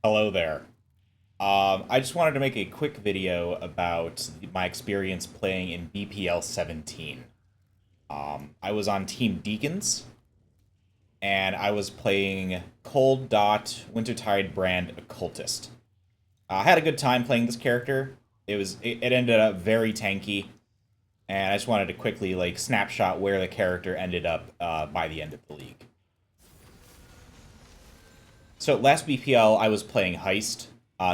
Hello there. I just wanted to make a quick video about my experience playing in BPL 17. I was on Team Deacons, and I was playing Cold Dot Wintertide brand Occultist. I had a good time playing this character. It ended up very tanky, and I just wanted to quickly snapshot where the character ended up by the end of the league. So last BPL, I was playing Heist.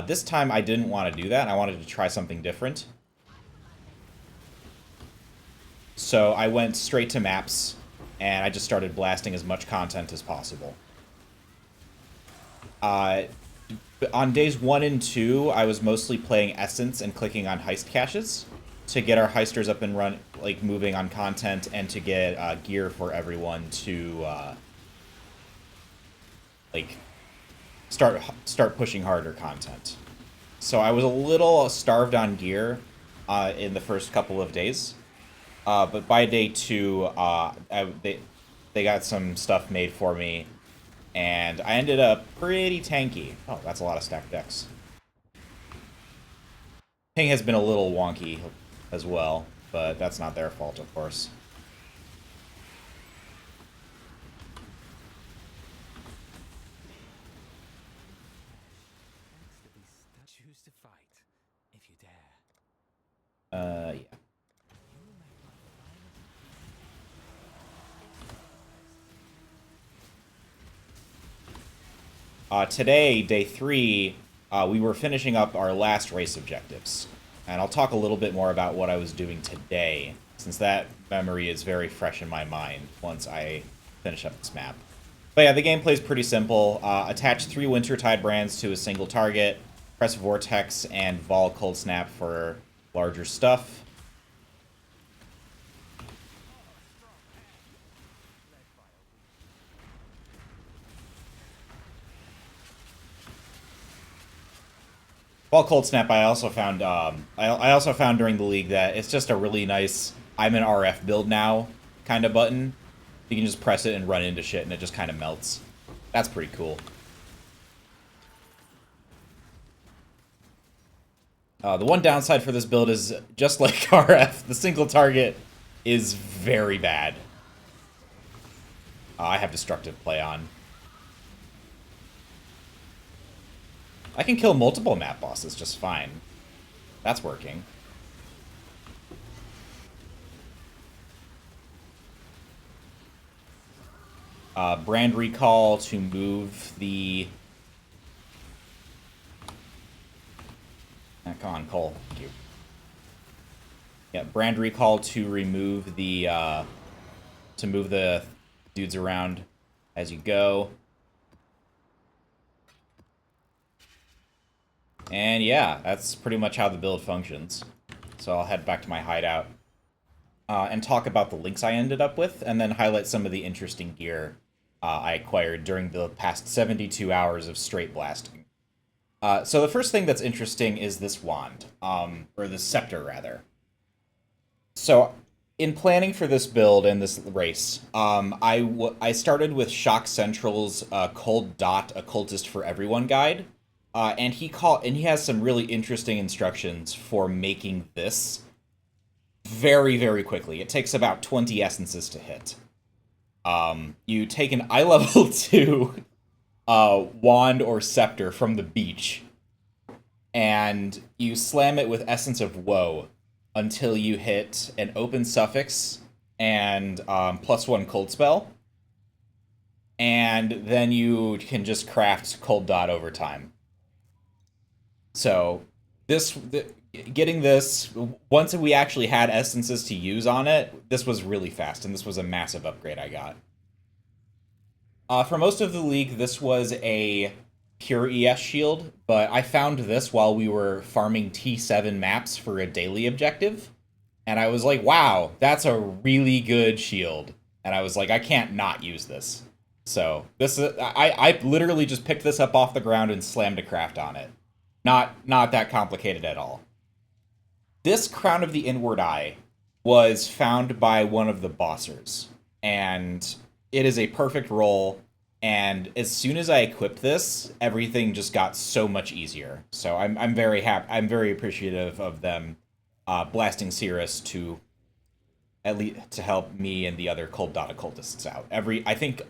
This time, I didn't want to do that. I wanted to try something different. So I went straight to maps, and I just started blasting as much content as possible. Uh, on days 1 and 2, I was mostly playing Essence and clicking on heist caches to get our heisters up and moving on content, and to get gear for everyone to like start pushing harder content. So I was a little starved on gear in the first couple of days, but by day 2, they got some stuff made for me, and I ended up pretty tanky. Oh, that's a lot of stacked decks. Ping has been a little wonky as well, but that's not their fault, of course. Choose to fight if you dare. Yeah. Today, day 3, we were finishing up our last race objectives. And I'll talk a little bit more about what I was doing today, since that memory is very fresh in my mind once I finish up this map. But yeah, the gameplay is pretty simple. Attach 3 Wintertide brands to a single target, press Vortex and Vol Cold Snap for larger stuff. Well, Cold Snap, I also found I also found during the league that it's just a really nice I'm an RF build now kind of button. You can just press it and run into shit, and it just kind of melts. That's pretty cool. The one downside for this build is, just like RF, the single target is very bad. I have Destructive Play on. I can kill multiple map bosses just fine. That's working. Brand Recall to move the... come on, Cole. Thank you. Yeah, Brand Recall to remove the... to move the dudes around as you go. And yeah, that's pretty much how the build functions. So I'll head back to my hideout and talk about the links I ended up with, and then highlight some of the interesting gear I acquired during the past 72 hours of straight blasting. So the first thing that's interesting is this wand, or this scepter, rather. So in planning for this build and this race, I started with Shock Central's Cold Dot Occultist for Everyone guide, and he has some really interesting instructions for making this very, very quickly. It takes about 20 essences to hit. You take an eye level 2 wand or scepter from the beach, and you slam it with Essence of Woe until you hit an open suffix and +1 cold spell, and then you can just craft Cold Dot over time. So getting this, once we actually had essences to use on it, this was really fast, and this was a massive upgrade I got. For most of the league, this was a pure ES shield, but I found this while we were farming T7 maps for a daily objective, and I was like, wow, that's a really good shield. And I was like, I can't not use this. So this is, I literally just picked this up off the ground and slammed a craft on it. Not that complicated at all. This Crown of the Inward Eye was found by one of the bossers, and it is a perfect roll. And as soon as I equipped this, everything just got so much easier. So I'm very happy. I'm very appreciative of them blasting Cirrus to at least to help me and the other cold dot occultists out. I think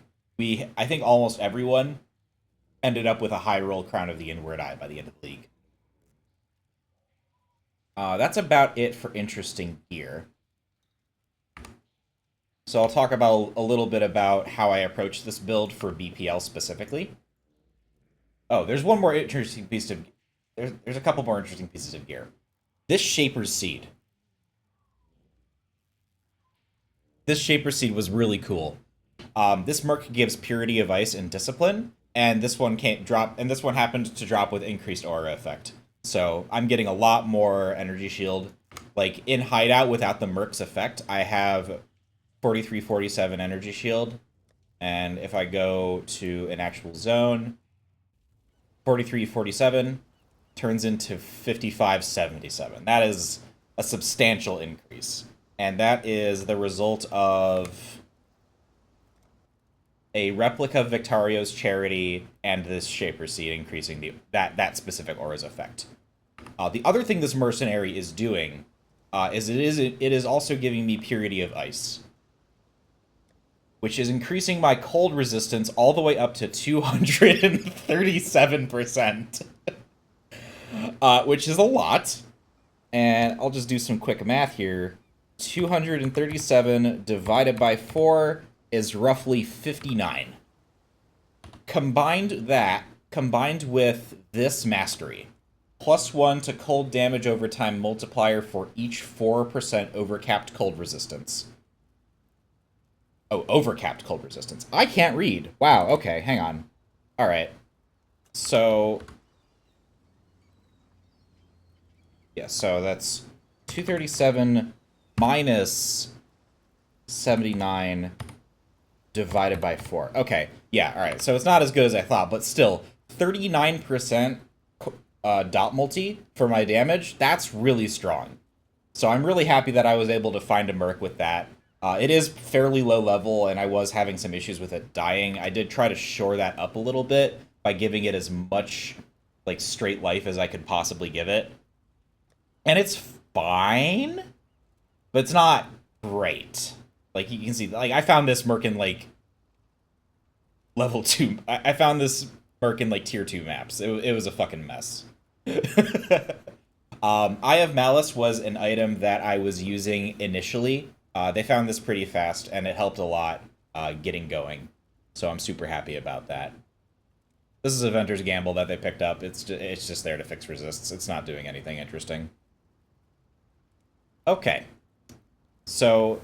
almost everyone ended up with a high roll Crown of the Inward Eye by the end of the league. That's about it for interesting gear. So I'll talk about a little bit about how I approach this build for BPL specifically. Oh, there's one more interesting piece of there's a couple more interesting pieces of gear. This Shaper's Seed. This Shaper's Seed was really cool. This Merc gives Purity of Ice and Discipline, and this one can't drop, and this one happened to drop with increased aura effect. So I'm getting a lot more energy shield. Like in Hideout without the Merc's effect, I have 43-47 energy shield, and if I go to an actual zone, 43-47 turns into 55-77. That is a substantial increase, and that is the result of a replica of Victario's Charity and this Shaper Seed increasing that specific aura's effect. The other thing this mercenary is doing is it is also giving me Purity of Ice, which is increasing my cold resistance all the way up to 237%, which is a lot. And I'll just do some quick math here. 237 divided by 4 is roughly 59. Combined with this mastery, +1 to cold damage over time multiplier for each 4% overcapped cold resistance. Oh, overcapped cold resistance. I can't read. Wow, okay, hang on. Alright. So... yeah, so that's 237 minus 79 divided by 4. Okay, yeah, alright. So it's not as good as I thought, but still, 39% dot multi for my damage, that's really strong. So I'm really happy that I was able to find a Merc with that. It is fairly low level, and I was having some issues with it dying. I did try to shore that up a little bit by giving it as much like straight life as I could possibly give it. And it's fine, but it's not great. Like, you can see, like, I found this Merc in, like, level 2. I found this Merc in, like, tier 2 maps. It was a fucking mess. Eye of Malice was an item that I was using initially. They found this pretty fast, and it helped a lot getting going. So I'm super happy about that. This is a Venter's Gamble that they picked up. It's just there to fix resists. It's not doing anything interesting. Okay. So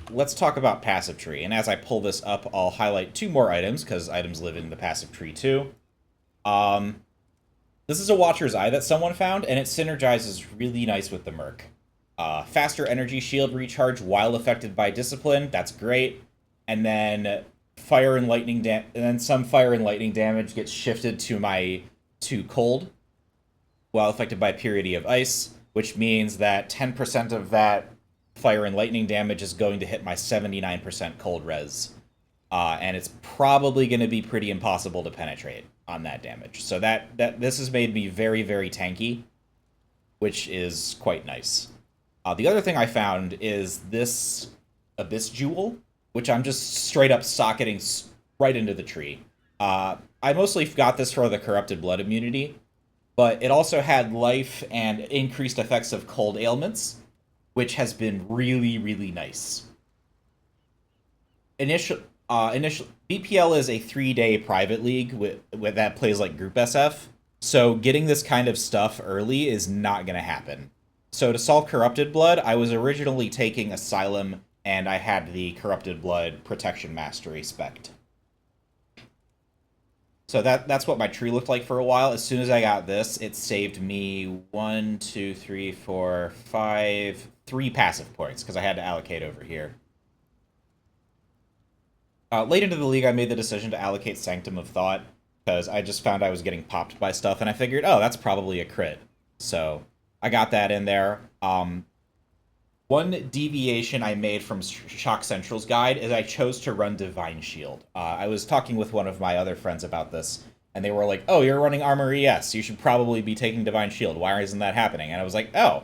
let's talk about passive tree. And as I pull this up, I'll highlight 2 more items, because items live in the passive tree too. This is a Watcher's Eye that someone found, and it synergizes really nice with the Merc. Faster energy shield recharge while affected by discipline, that's great. And then fire and lightning and then some fire and lightning damage gets shifted to cold while affected by purity of ice, which means that 10% of that fire and lightning damage is going to hit my 79% cold res. And it's probably going to be pretty impossible to penetrate on that damage. So this has made me very, very tanky, which is quite nice. The other thing I found is this Abyss Jewel, which I'm just straight up socketing right into the tree. I mostly got this for the Corrupted Blood immunity, but it also had life and increased effects of cold ailments, which has been really, really nice. Initial BPL is a 3-day private league with that plays like Group SF, so getting this kind of stuff early is not going to happen. So to solve Corrupted Blood, I was originally taking Asylum, and I had the Corrupted Blood Protection Mastery spec'd. So that's what my tree looked like for a while. As soon as I got this, it saved me 1, 2, 3, 4, 5, 3 passive points, because I had to allocate over here. Late into the league, I made the decision to allocate Sanctum of Thought, because I just found I was getting popped by stuff, and I figured, oh, that's probably a crit. So I got that in there. One deviation I made from Shock Central's guide is I chose to run Divine Shield. I was talking with one of my other friends about this, and they were like, "Oh, you're running Armor ES. You should probably be taking Divine Shield. Why isn't that happening?" And I was like, "Oh,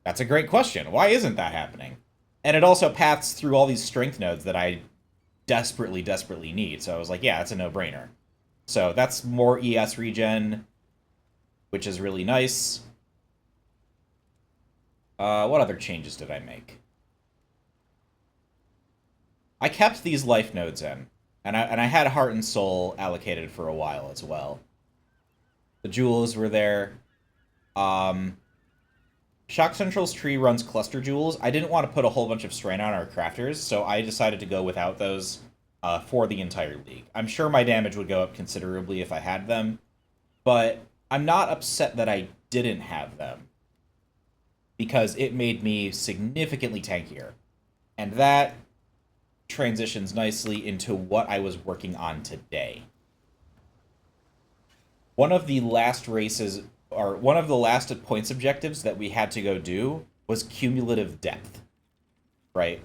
that's a great question. Why isn't that happening?" And it also paths through all these strength nodes that I desperately, desperately need. So I was like, "Yeah, it's a no-brainer." So that's more ES regen, which is really nice. What other changes did I make? I kept these life nodes in, and I had Heart and Soul allocated for a while as well. The jewels were there. Um, Shock Central's tree runs cluster jewels. I didn't want to put a whole bunch of strain on our crafters, so I decided to go without those for the entire league. I'm sure my damage would go up considerably if I had them, but I'm not upset that I didn't have them, because it made me significantly tankier. And that transitions nicely into what I was working on today. One of the last races, or one of the last points objectives that we had to go do was cumulative depth, right?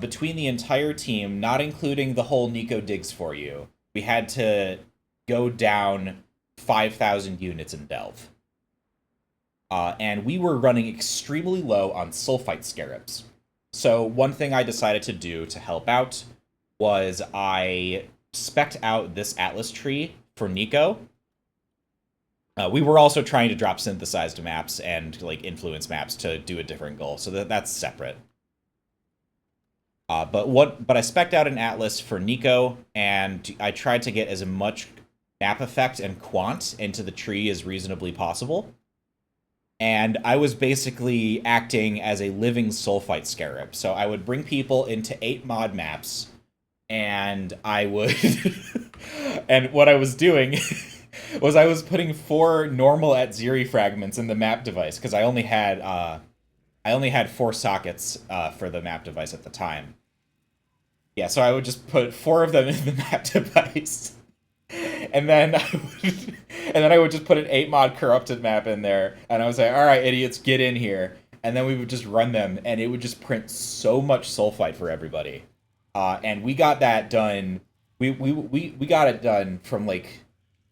Between the entire team, not including the whole Nico digs for you, we had to go down 5,000 units in Delve. And we were running extremely low on sulfite scarabs. So one thing I decided to do to help out was I spec'd out this Atlas tree for Nico. We were also trying to drop synthesized maps and like influence maps to do a different goal, so that's separate. But I spec'd out an Atlas for Nico, and I tried to get as much map effect and quant into the tree as reasonably possible. And I was basically acting as a living sulfite scarab. So I would bring people into 8 mod maps, and I would... and what I was doing was I was putting 4 normal at Zeri fragments in the map device, because I only had 4 sockets for the map device at the time. Yeah, so I would just put 4 of them in the map device. And then I would just put an 8 mod corrupted map in there, and I was like, all right, idiots, get in here. And then we would just run them, and it would just print so much sulfite for everybody. And we got that done. We got it done from like,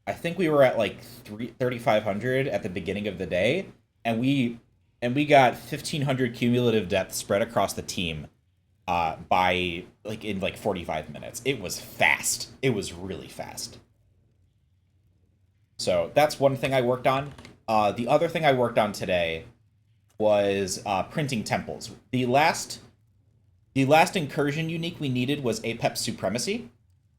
I think we were at like 3,500 at the beginning of the day, and we got 1,500 cumulative depth spread across the team by like in like 45 minutes. It was fast. It was really fast. So that's one thing I worked on. The other thing I worked on today was printing temples. The last incursion unique we needed was Apex Supremacy.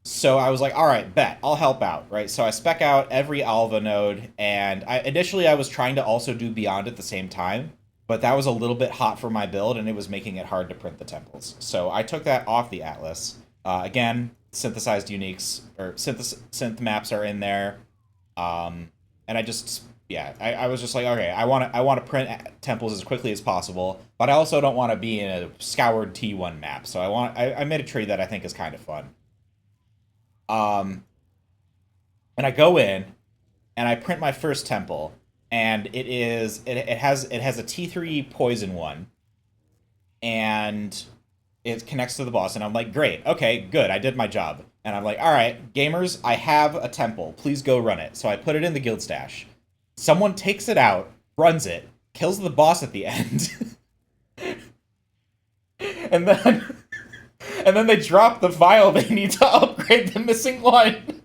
So I was like, all right, bet, I'll help out, right? So I spec out every Alva node, and initially I was trying to also do Beyond at the same time, but that was a little bit hot for my build, and it was making it hard to print the temples. So I took that off the Atlas. Again, synthesized uniques, or synth maps are in there. And I just, yeah, I was just like, okay, I want to print temples as quickly as possible, but I also don't want to be in a scoured T1 map. So I made a tree that I think is kind of fun. And I go in, and I print my first temple, and it has a T3 poison one, and it connects to the boss, and I'm like, great, okay, good, I did my job. And I'm like, all right, gamers, I have a temple. Please go run it. So I put it in the guild stash. Someone takes it out, runs it, kills the boss at the end. and then they drop the vial they need to upgrade the missing one.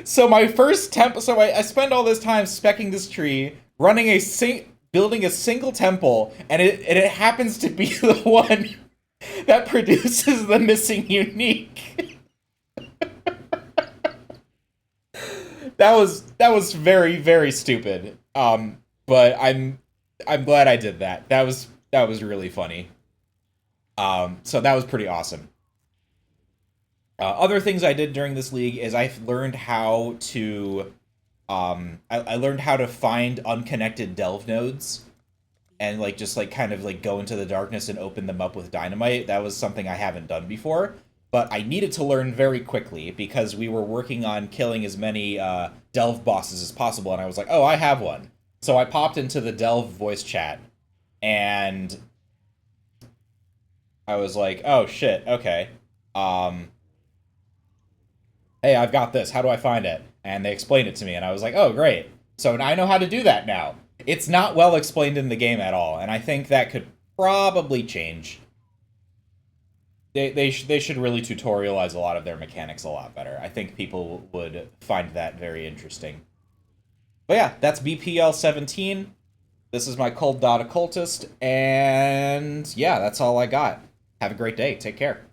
So my first temple, so I spend all this time specking this tree, running building a single temple, and it happens to be the one that produces the missing unique. That was very, very stupid. But I'm glad I did that. That was really funny. So that was pretty awesome. Other things I did during this league is I've learned how to I learned how to find unconnected delve nodes, and like just like kind of like go into the darkness and open them up with dynamite. That was something I haven't done before, but I needed to learn very quickly because we were working on killing as many delve bosses as possible, and I was like, oh, I have one. So I popped into the Delve voice chat, and I was like, "Oh shit, okay. Um, hey, I've got this. How do I find it?" And they explained it to me, and I was like, "Oh, great. So I know how to do that now." It's not well explained in the game at all, and I think that could probably change. They should really tutorialize a lot of their mechanics a lot better. I think people would find that very interesting. But yeah, that's BPL 17. This is my Cold Dot Occultist, and yeah, that's all I got. Have a great day. Take care.